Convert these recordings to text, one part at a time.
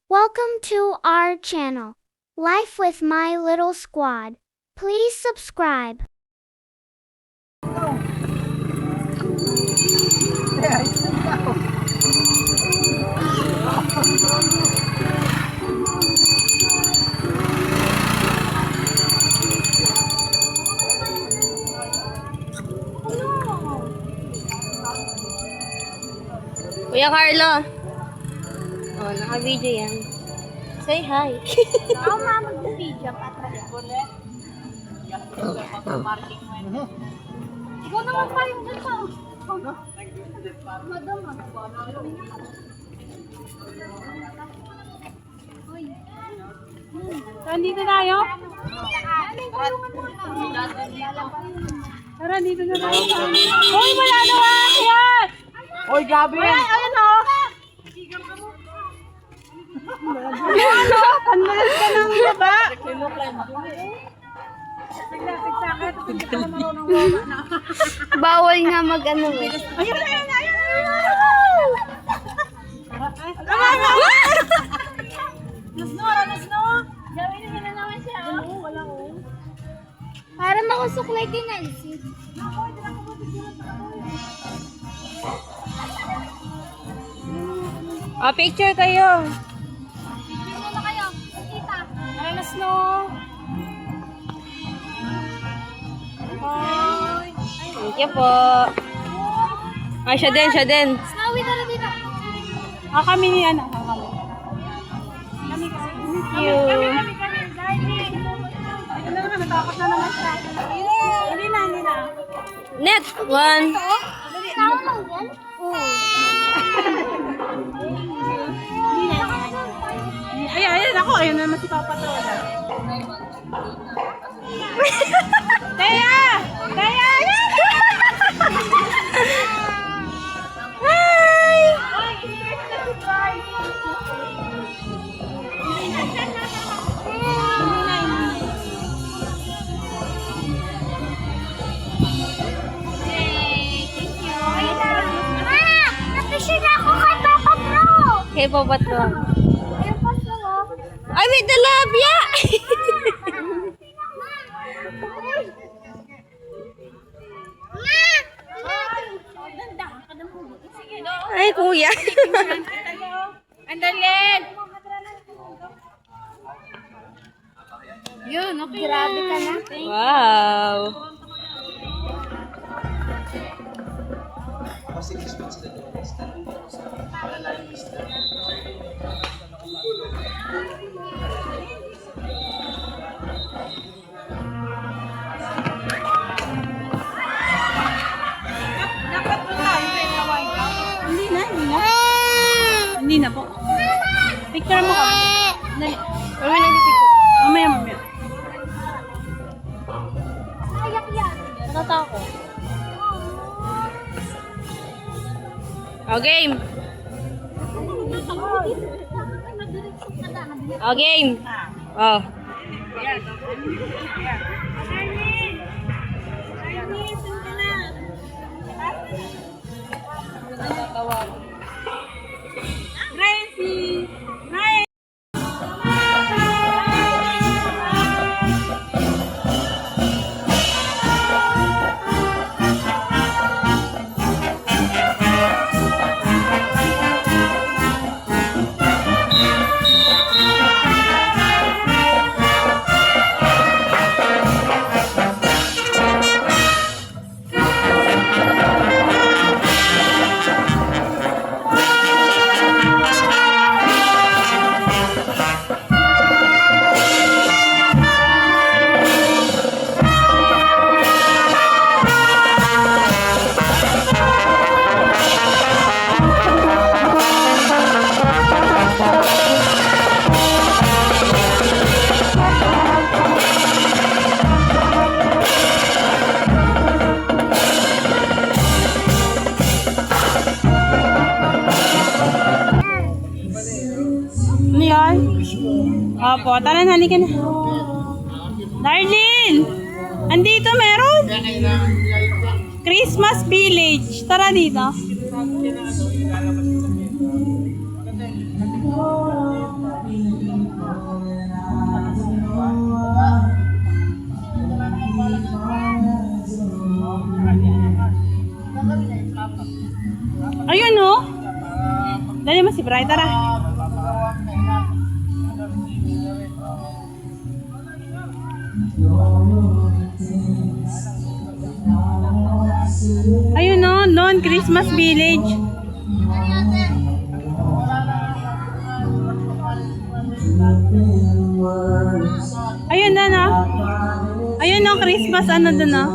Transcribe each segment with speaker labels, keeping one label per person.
Speaker 1: Welcome to our channel, Life with My Little Squad. Please subscribe.
Speaker 2: Kuya Carlo. Oh, naka-video yan. Say hi.
Speaker 1: Ako mag-video pa. Ikaw naman pa yung dito. Madam.
Speaker 3: Nandito tayo? Tara, dito na tayo. Hoy, wala na yan! Hoy, gabi yan! Ayun o! Panmalas ka ng baba!
Speaker 2: Bawal nga mag-ano eh.
Speaker 3: Ayun na yan! Ayun na yan! Nasno! Gawin na naman siya. Wala ko.
Speaker 1: Para makusuklay din na isip.
Speaker 2: Oh, picture kayo.
Speaker 1: Picture muna kayo. Kita.
Speaker 3: Tara, Nasno! Hoy!
Speaker 2: Thank you po. Ay, siya din.
Speaker 1: Snowy na rin dito.
Speaker 3: Kami ni ano? Kami.
Speaker 2: Thank you.
Speaker 3: Ito na naman, natakot na naman siya. Hindi na.
Speaker 2: Net, one.
Speaker 1: Tao lang yan?
Speaker 3: Ayun ako. Ayun naman si Papa to. Teya!
Speaker 1: Napisyon na ako kay Papa Pro!
Speaker 2: Okay po ba to?
Speaker 1: Ayun pa sila.
Speaker 2: Ay, wait, the labia! Ay, kuya.
Speaker 3: Andalin!
Speaker 1: Yun, okay. Grabe ka na.
Speaker 2: Wow.
Speaker 3: Dapat mo na. Hindi na po. Picture mo kami. Dali.
Speaker 2: Kami nag-picture.
Speaker 3: Mamaya.
Speaker 1: Ayak yan.
Speaker 2: Natako. Oh, game. Oh, game. Oh.
Speaker 3: Gracie! Gracie! Opo, tara na, halika na. Darlene! Andito meron? Christmas Village. Tara dito.
Speaker 2: Bray, tara. Ayun no, doon, Christmas Village. Ayun na no. Ayun no, Christmas ano doon no.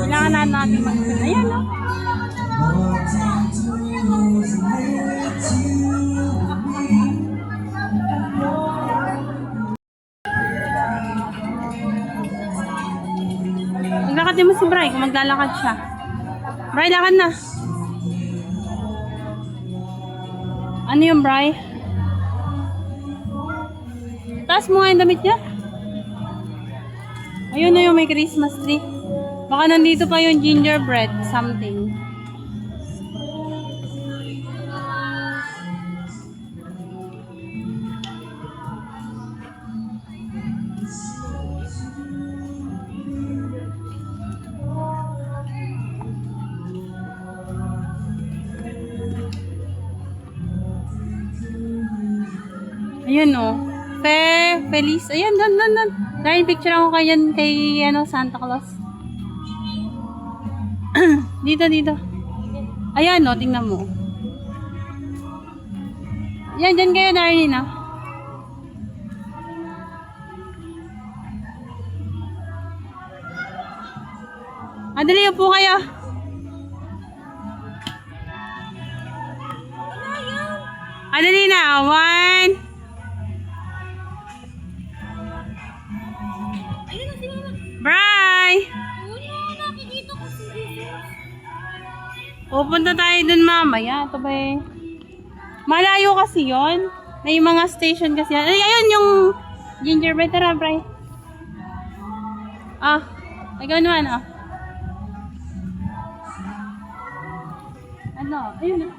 Speaker 2: Kailangan na natin mag-tune. Ayan no. Maglakad din mo si Bray kung maglalakad siya. Bray, lakad na. Ano yung Bray? Taas mo nga yung damit niya. Ayun na yung may Christmas tree. Baka nandito pa yung gingerbread something. Ayun o. Feliz. Ayan, doon. Dahil picture ako kay Santa Claus. Dito. Ayan o, tingnan mo. Yan, dyan kayo, Darlene na. Dali, upo kayo. Dali na, 1. Bray! Pupunta tayo dun mamaya. Ito ba eh? Malayo kasi yon. May mga station kasi yan. Ay, ayun yung gingerbread. Tara, Bray. Ay gano'n Ano? Ayun.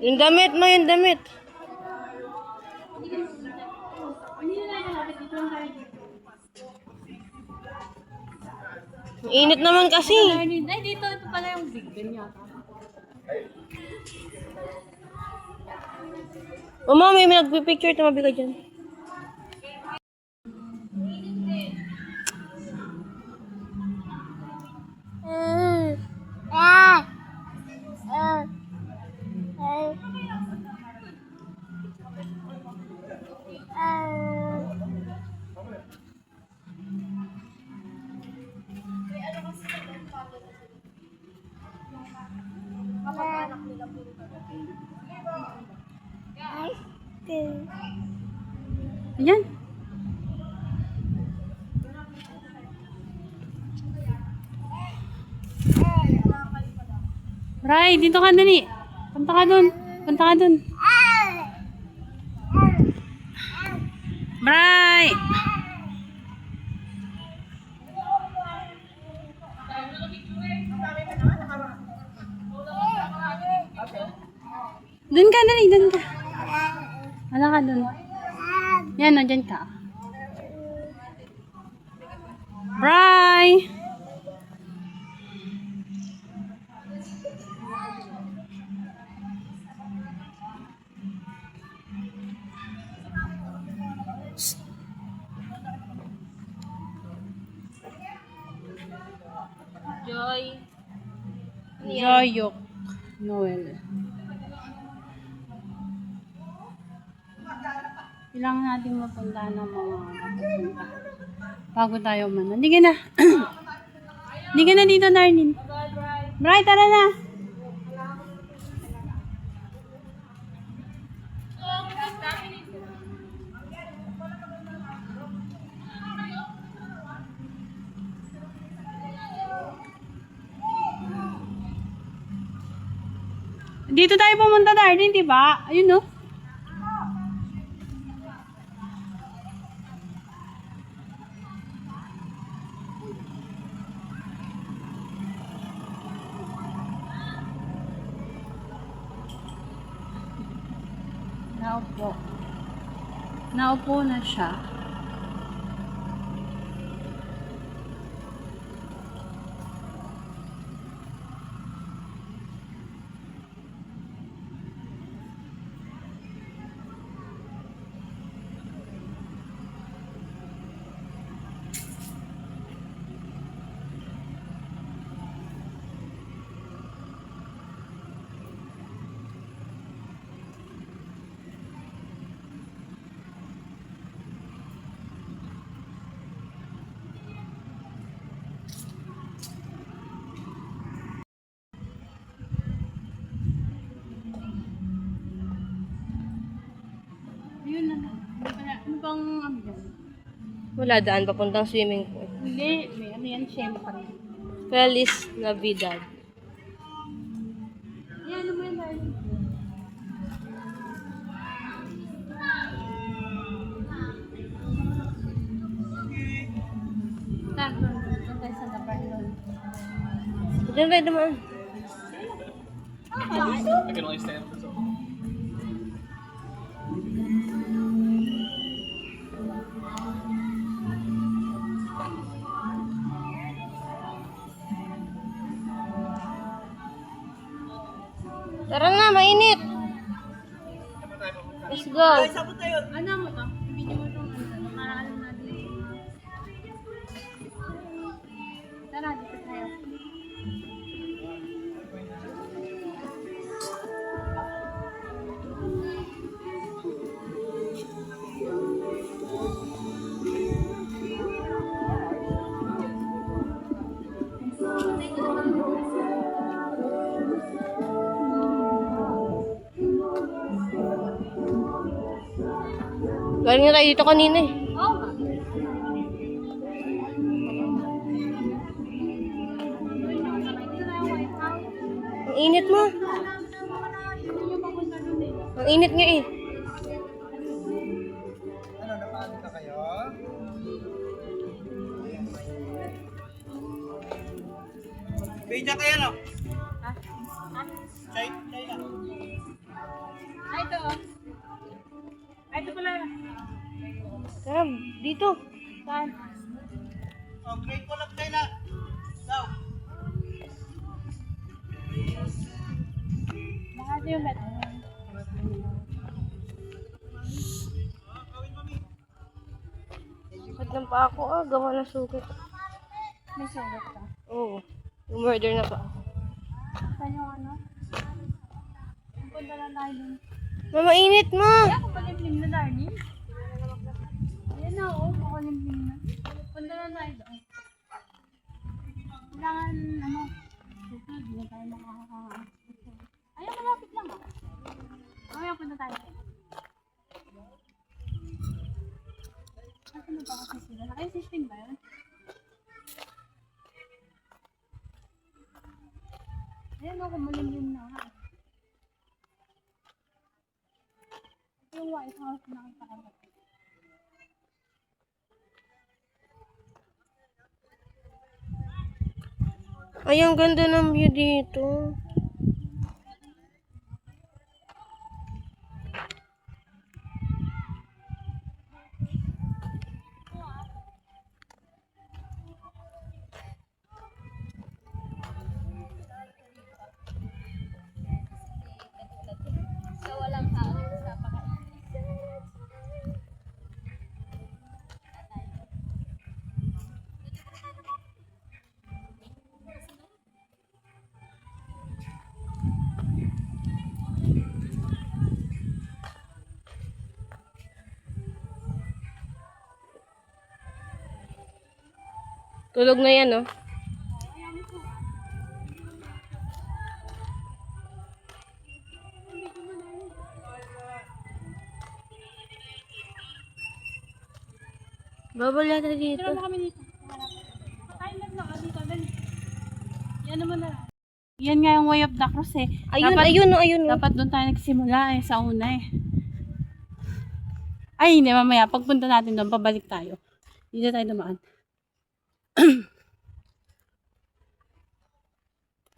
Speaker 3: Yung damit mo, yung damit. Init naman kasi.
Speaker 2: Ay, dito. Ito pala yung Big Ben yata.
Speaker 3: Mama, may nagpipicture. Tumabi ka dyan.
Speaker 2: Ayan. Bray, dito ka dali. Punta ka dun. Bray! Dun ka. Wala ka dun. Yan, dyan ka. Bray! Joyok Noel. Kailangan natin mapunta ng mga pupunta bago tayo man. Hindi ka na. Hindi ka na dito, Darlene. Bray, tara na. Dito tayo pumunta, darling, di ba? Ayun, no? Naupo. Naupo na siya. Ayun na. Ano bang ano yan?
Speaker 4: Wala daan papuntang swimming pool.
Speaker 2: Hindi. May ano yan, syempre.
Speaker 4: Feliz Navidad.
Speaker 2: Ayan, ano mo yan, darling? Doon tayo sa dabar doon.
Speaker 4: Diyan tayo dumaan. Tara na, mainit. Let's go.
Speaker 2: Ano mo to? Video mo itong nakaraan natin. Tara, dito tayo.
Speaker 4: Galing na tayo dito kanina eh.
Speaker 2: Oo nga.
Speaker 4: Ang init mo. Ang init nga eh.
Speaker 3: Pizza kayo, no?
Speaker 2: Ay, ito oh. Ay, ito pala.
Speaker 4: Tara, dito.
Speaker 2: Saan?
Speaker 3: Oh, grade ko lang kayo na. Daw.
Speaker 2: Baka ito yung bet.
Speaker 4: Sakit ng pa ako gawa na sugat.
Speaker 2: May sugat ka.
Speaker 4: Oo. Murder na pa.
Speaker 2: Saan yung ano? Ang punta lang tayo dun.
Speaker 4: Mama, init mo.
Speaker 2: Kaya ako palimlim na, darling. Ayan na, oo. Palimlim na. Punta lang tayo doon. Kailangan, ano, susunod. Hindi na tayo makakaka. Ayan, malapit lang ah. Mamaya punta tayo. Kasi na ba kasi sila? Naka-system ba yun? Ayan o, kumulimlim na ha. Ito yung White House na ang pakibat.
Speaker 4: Ay, ang ganda ng view dito. Tulog na yan, oh. Babala na dito.
Speaker 2: Tara mo kami dito. Kain lang dito, dali. Yan naman na. Yan nga yung way of the cross eh.
Speaker 4: Ayun,
Speaker 2: Dapat-
Speaker 4: ayun, ayun.
Speaker 2: Dapat doon tayo nagsimula sa una eh. Ay, hindi, mamaya. Pagpunta natin doon, pabalik tayo. Dito tayo dumaan.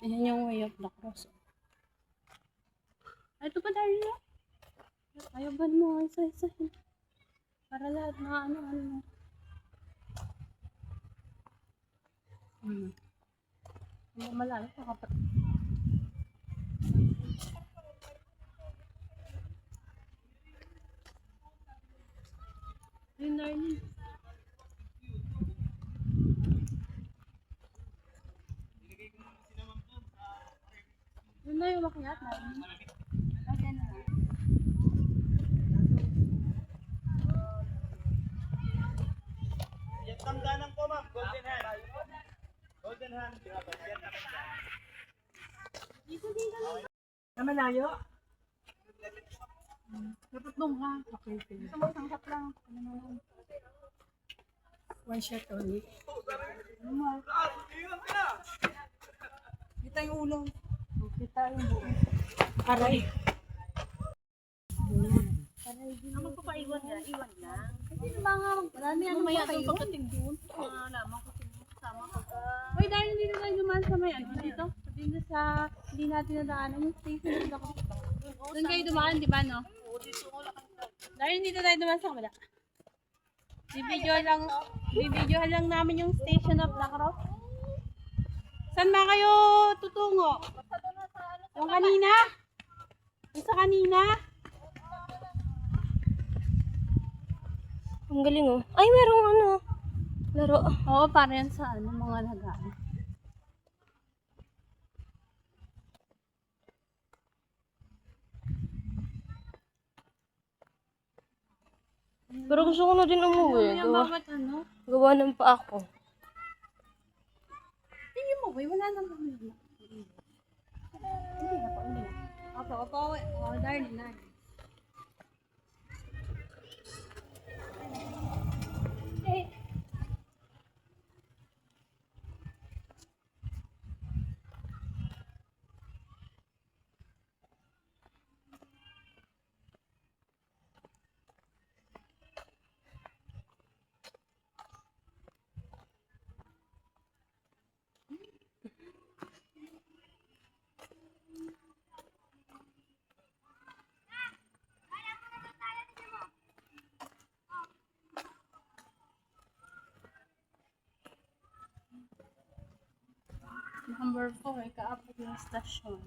Speaker 2: Ayan yung way of the cross. Ay, ito pa tayo na. Ayaban mo, isa-isa. Para lahat na ano. Malayo, nakapat. Ayun, darling. Yun na yung makiat, darling. Okay na.
Speaker 3: Tangganan ko, ma'am. Golden hand. Golden hand. Naman layo.
Speaker 2: Natatlong ka. Okay. Gusto mo isang shot lang. One shot only.
Speaker 3: Kita yung ulo.
Speaker 2: Kita yung buo.
Speaker 3: Aray.
Speaker 2: Ang magpapaiwan na, iwan lang. Kasi mga marami ano may atong pagdating doon. Lamang ko sama ko. Uy, dahil hindi na tayo dumaan sa may ano dito. Dito sa hindi natin nadaanan yung station na ako. Doon kayo dumaan, di ba no? Dahil hindi na tayo dumaan sa kabila. Bibidyohan lang namin yung station of the cross. Saan ba kayo tutungo? Yung kanina? Yung sa kanina?
Speaker 4: Ang galing oh. Ay, merong ano. Laro.
Speaker 2: Oo, para yan sa ano, mga lagaan.
Speaker 4: Pero gusto ko na din umuwi.
Speaker 2: Yung bawat ano?
Speaker 4: Gawa ng pa ako.
Speaker 2: Tingin mo, boy, wala nang hindi na. Opo, darling, darling. Number 4, kaapit ng stasyon.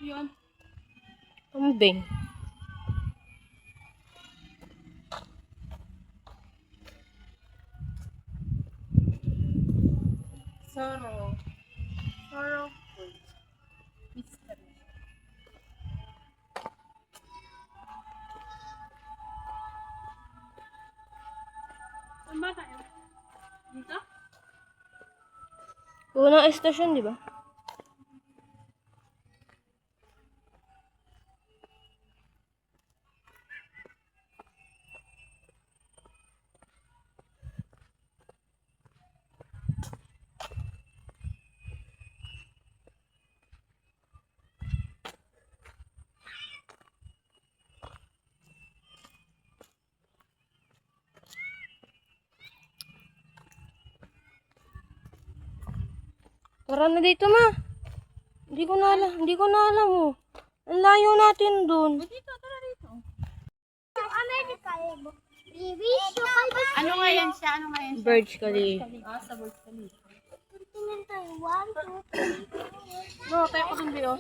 Speaker 2: Yun.
Speaker 4: Kambing.
Speaker 2: Sorrowful. Mystery. Saan ba tayo? Dito?
Speaker 4: Unang estasyon, di ba? Tara na dito, ma. Hindi ko na alam oh. Ang layo natin dun.
Speaker 2: Dito, tara dito.
Speaker 3: Ano nga yan siya?
Speaker 4: Birds kali.
Speaker 2: Sa Burj Khalifa.
Speaker 4: No, tayo ko dun, Bio.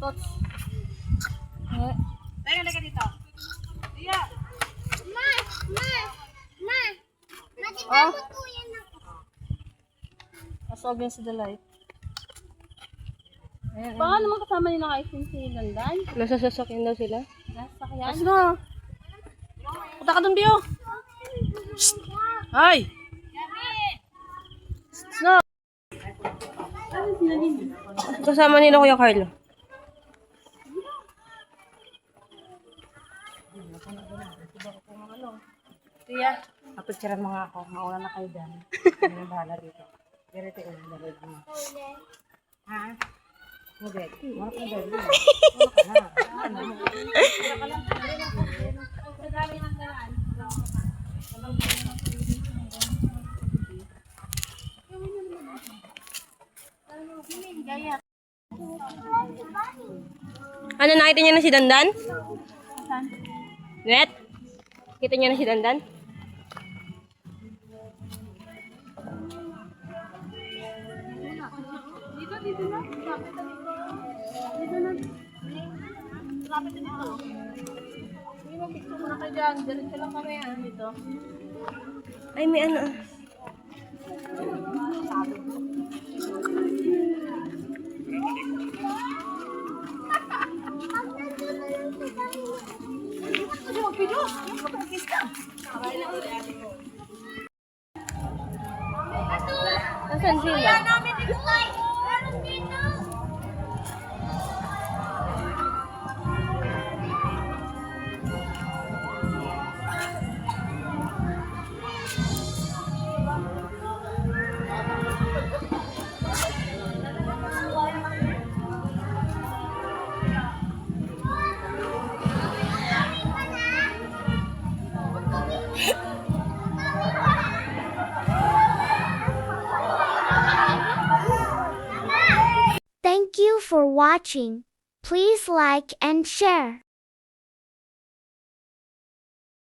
Speaker 2: Tots. Teka, lagay dito. Iya.
Speaker 4: Oh. As obvious to the light.
Speaker 2: Baka naman kasama nila kay si Landan.
Speaker 4: Nasa sasakyan daw sila.
Speaker 2: Nasa kaya.
Speaker 4: Ano? Punta ka dun, Bio. Ay! No.
Speaker 2: Ano sila din?
Speaker 4: Kasama nila Kuya Carlo.
Speaker 3: Tiya, kapagsiran mo nga ako. Mauna na kayo dyan. Hindi na bahala dito. Direte ko yung dalawin mo. Ha? Hindi. Wala ka na dali.
Speaker 4: Ano, nakita niyo na si Dandan? Net? Kita niyo na si Dandan?
Speaker 2: Dito na. Lapit na dito. Dito na. Lapit na dito. Sige mo, picture muna kayo dyan. Diretso lang kami dito.
Speaker 4: Ay, may ano. Nasaan sila?
Speaker 1: Thank you for watching. Please like and share.